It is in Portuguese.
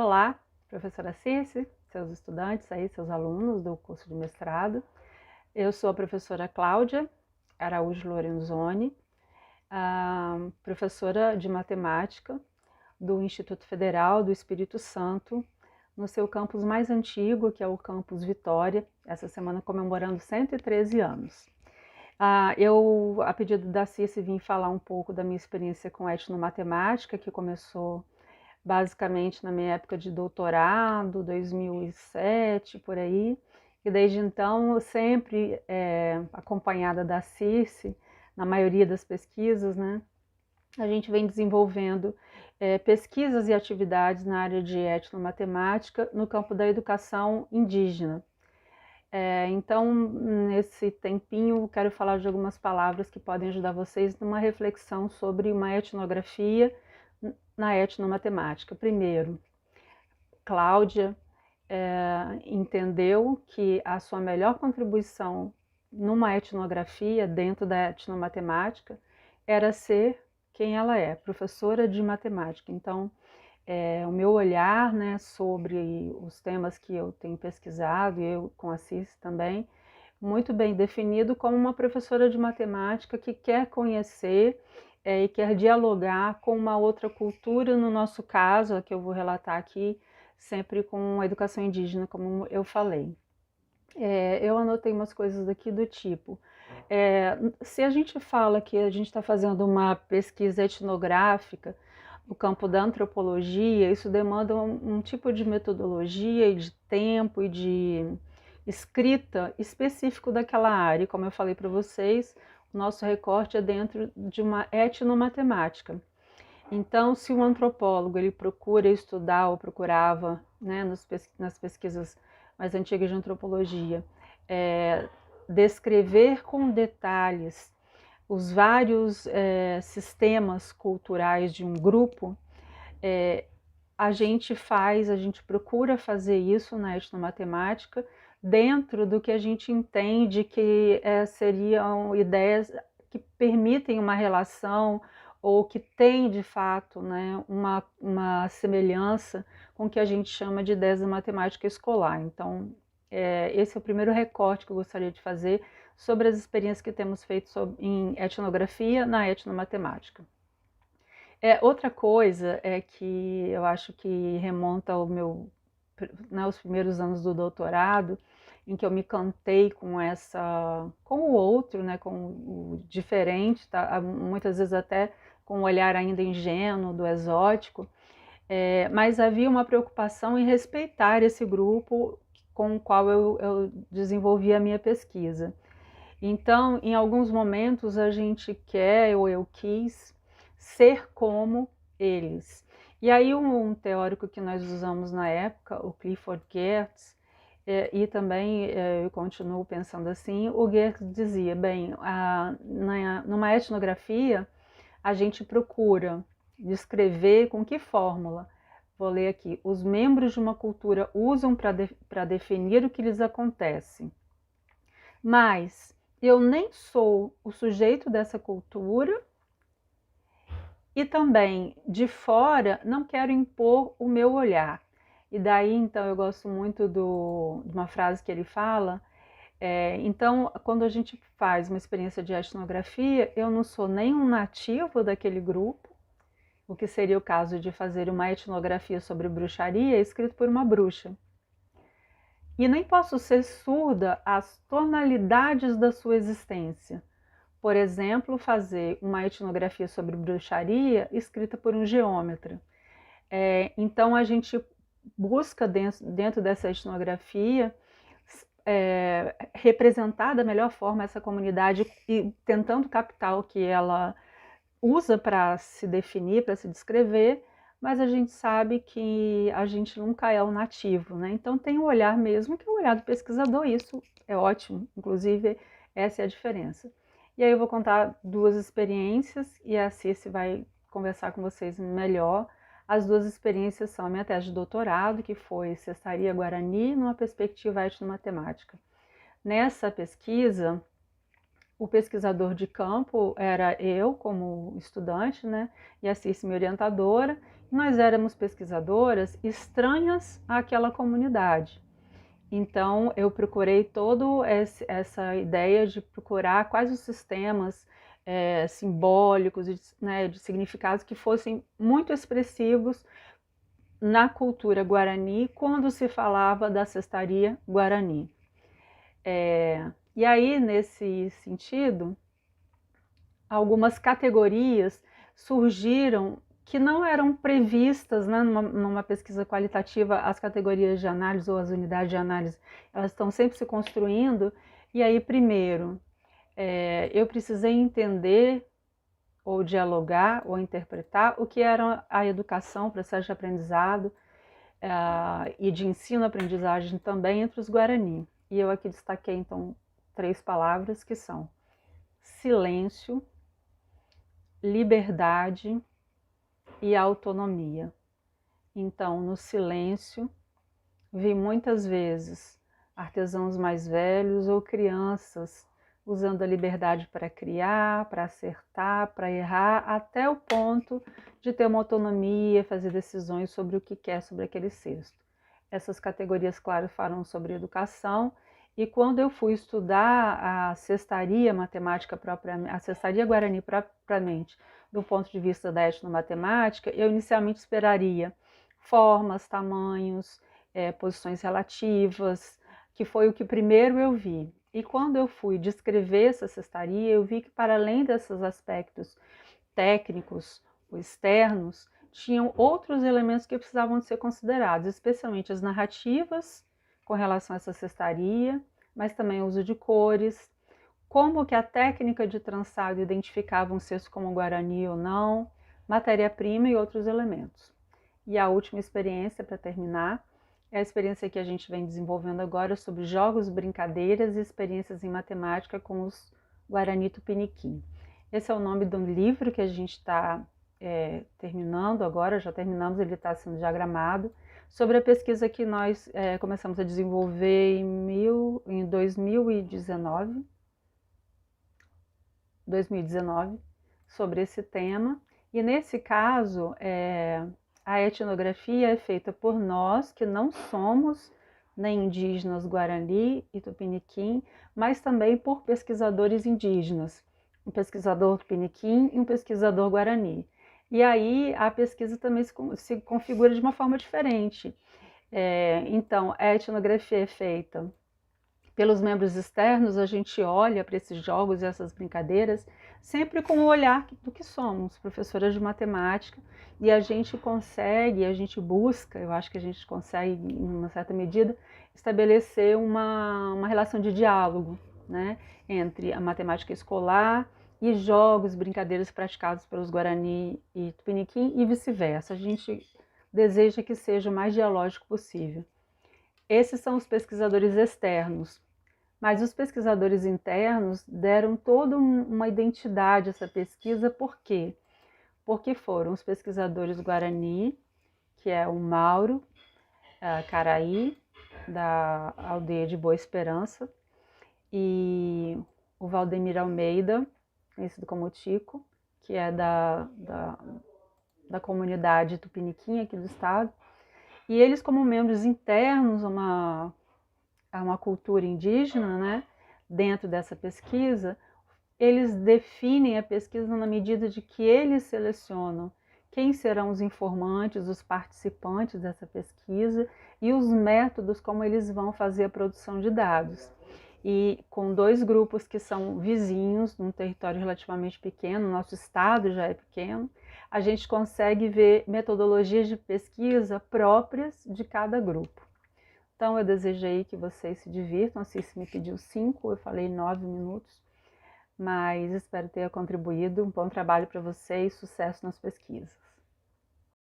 Olá, professora Circe, seus estudantes aí, seus alunos do curso de mestrado. Eu sou a professora Cláudia Araújo Lorenzoni, professora de matemática do Instituto Federal do Espírito Santo, no seu campus mais antigo, que é o campus Vitória, essa semana comemorando 113 anos. Eu, a pedido da Circe, vim falar um pouco da minha experiência com etnomatemática, que começou basicamente na minha época de doutorado, 2007, por aí. E desde então, sempre acompanhada da Circe, na maioria das pesquisas, né? A gente vem desenvolvendo pesquisas e atividades na área de etnomatemática no campo da educação indígena. Então, nesse tempinho, quero falar de algumas palavras que podem ajudar vocês numa reflexão sobre uma etnografia na etnomatemática. Primeiro, Cláudia entendeu que a sua melhor contribuição numa etnografia dentro da etnomatemática era ser quem ela é, professora de matemática. Então, o meu olhar, né, sobre os temas que eu tenho pesquisado, e eu com a Circe também, muito bem definido como uma professora de matemática que quer conhecer e quer dialogar com uma outra cultura, no nosso caso, a que eu vou relatar aqui, sempre com a educação indígena, como eu falei. Eu anotei umas coisas aqui do tipo, se a gente fala que a gente está fazendo uma pesquisa etnográfica no campo da antropologia, isso demanda um tipo de metodologia e de tempo e de escrita específico daquela área. E como eu falei para vocês, o nosso recorte é dentro de uma etnomatemática. Então, se um antropólogo ele procura estudar ou procurava, né, nas pesquisas mais antigas de antropologia, descrever com detalhes os vários sistemas culturais de um grupo, a gente procura fazer isso na etnomatemática dentro do que a gente entende que seriam ideias que permitem uma relação ou que tem de fato, né, uma semelhança com o que a gente chama de ideias da matemática escolar. Então, esse é o primeiro recorte que eu gostaria de fazer sobre as experiências que temos feito em etnografia na etnomatemática. Outra coisa é que eu acho que remonta ao aos primeiros anos do doutorado, em que eu me encantei com o outro, né, com o diferente, tá? Muitas vezes até com um olhar ainda ingênuo, do exótico, mas havia uma preocupação em respeitar esse grupo com o qual eu desenvolvi a minha pesquisa. Então, em alguns momentos a gente quer, ou eu quis, ser como eles. E aí um teórico que nós usamos na época, o Clifford Geertz, e também eu continuo pensando assim, o Geertz dizia, bem, numa etnografia a gente procura descrever com que fórmula. Vou ler aqui. Os membros de uma cultura usam para definir o que lhes acontece. Mas eu nem sou o sujeito dessa cultura e também, de fora, não quero impor o meu olhar. E daí, então, eu gosto muito de uma frase que ele fala. Então, quando a gente faz uma experiência de etnografia, eu não sou nem um nativo daquele grupo, o que seria o caso de fazer uma etnografia sobre bruxaria escrito por uma bruxa. E nem posso ser surda às tonalidades da sua existência. Por exemplo, fazer uma etnografia sobre bruxaria escrita por um geômetra. Então, a gente busca dentro dessa etnografia representar da melhor forma essa comunidade e tentando captar o que ela usa para se definir, para se descrever, mas a gente sabe que a gente nunca é o nativo, né? Então tem o olhar mesmo, que é o olhar do pesquisador, isso é ótimo, inclusive essa é a diferença. E aí eu vou contar duas experiências e a Circe vai conversar com vocês melhor. As duas experiências são a minha tese de doutorado, que foi Cestaria Guarani, numa perspectiva etnomatemática. Nessa pesquisa, o pesquisador de campo era eu, como estudante, né? E a Circe, minha orientadora, nós éramos pesquisadoras estranhas àquela comunidade. Então, eu procurei toda essa ideia de procurar quais os sistemas simbólicos, né, de significados que fossem muito expressivos na cultura guarani, quando se falava da cestaria guarani. E aí, nesse sentido, algumas categorias surgiram que não eram previstas, né, numa pesquisa qualitativa. As categorias de análise ou as unidades de análise, elas estão sempre se construindo. E aí, primeiro, eu precisei entender ou dialogar ou interpretar o que era a educação, o processo de aprendizado e de ensino-aprendizagem também entre os Guarani. E eu aqui destaquei, então, 3 palavras que são silêncio, liberdade e autonomia. Então, no silêncio, vi muitas vezes artesãos mais velhos ou crianças usando a liberdade para criar, para acertar, para errar, até o ponto de ter uma autonomia, fazer decisões sobre o que quer sobre aquele cesto. Essas categorias, claro, falam sobre educação. E quando eu fui estudar a cestaria matemática propriamente, a cestaria guarani propriamente, do ponto de vista da etnomatemática, eu inicialmente esperaria formas, tamanhos, posições relativas, que foi o que primeiro eu vi. E quando eu fui descrever essa cestaria, eu vi que, para além desses aspectos técnicos ou externos, tinham outros elementos que precisavam de ser considerados, especialmente as narrativas com relação a essa cestaria, mas também o uso de cores, como que a técnica de trançado identificava um cesto como guarani ou não, matéria-prima e outros elementos. E a última experiência, para terminar, é a experiência que a gente vem desenvolvendo agora sobre jogos, brincadeiras e experiências em matemática com os Guarani Tupiniquim. Esse é o nome do livro que a gente está terminando agora, já terminamos, ele está sendo diagramado, sobre a pesquisa que nós começamos a desenvolver em 2019, sobre esse tema. E nesse caso, a etnografia é feita por nós, que não somos nem indígenas Guarani e Tupiniquim, mas também por pesquisadores indígenas, um pesquisador Tupiniquim e um pesquisador Guarani. E aí a pesquisa também se configura de uma forma diferente. Então, a etnografia é feita pelos membros externos, a gente olha para esses jogos e essas brincadeiras sempre com o olhar do que somos, professoras de matemática, e a gente consegue, a gente busca, eu acho que a gente consegue, em uma certa medida, estabelecer uma relação de diálogo, né, entre a matemática escolar e jogos, brincadeiras praticados pelos Guarani e Tupiniquim e vice-versa. A gente deseja que seja o mais dialógico possível. Esses são os pesquisadores externos. Mas os pesquisadores internos deram toda uma identidade a essa pesquisa. Por quê? Porque foram os pesquisadores Guarani, que é o Mauro Caraí, da aldeia de Boa Esperança, e o Valdemir Almeida, conhecido como Tico, que é da comunidade Tupiniquim aqui do estado. E eles, como membros internos a uma cultura indígena, né, dentro dessa pesquisa, eles definem a pesquisa na medida de que eles selecionam quem serão os informantes, os participantes dessa pesquisa e os métodos como eles vão fazer a produção de dados. E com 2 grupos que são vizinhos, num território relativamente pequeno, nosso estado já é pequeno, a gente consegue ver metodologias de pesquisa próprias de cada grupo. Então, eu desejei que vocês se divirtam. A Cici me pediu 5, eu falei 9 minutos, mas espero ter contribuído. Um bom trabalho para vocês, sucesso nas pesquisas.